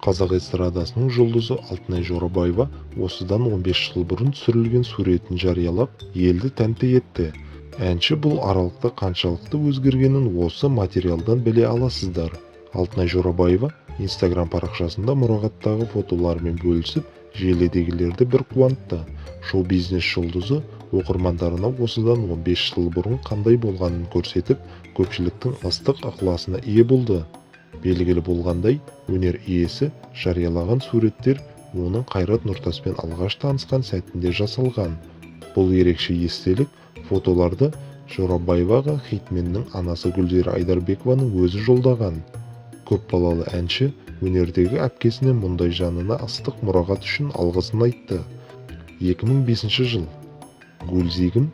Қазақ эстрадасының жұлдызы Алтынай Жорабаева осыдан 15 жыл бұрын түсірілген суретін жариялап, елді тәнті етті. Әнші бұл аралықта қаншалықты өзгергенін осы материалдан біле аласыздар. Алтынай Жорабаева Instagram парақшасында мұрағаттағы фотоларымен бөлісіп, желідегілерді бір қуантты. Шоу-бизнес жұлдызы оқырмандарына осыдан 15 жыл бұрын қандай болғанын көрсетіп, көпшіліктің ыстық ықыласына ие болды. Белгілі болғандай, өнер иесі жариялаған суреттер оның Қайрат Нұртаспен алғаш танысқан сәтінде жасалған. Бұл ерекше естелік фотоларды Жорабаеваға хитменнің анасы Гүлзира Айдарбекованың өзі жолдаған. Көпбалалы әнші өнердегі әпкесіне мұндай жанына ыстық мұрағат үшін алғысын айтты. 2005 жыл. Гүлзигім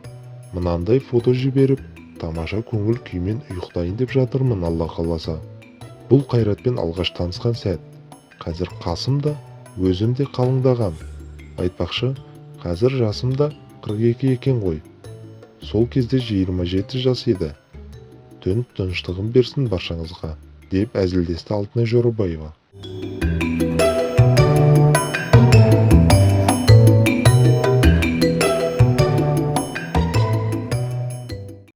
мынандай фото жіберіп, тамаша көңіл күймен ұйықтайын деп жатырмын, Алла қаласа. Бұл Қайратпен алғаш танысқан сәт. Қазір қасым да, өзім де қалыңдағам. Айтпақшы, қазір жасым да 42 екен ғой. Сол кезде 27 жас еді. Түн тыныштығын берсін баршаңызға, деп әзілдесті Алтынай Жорабаева.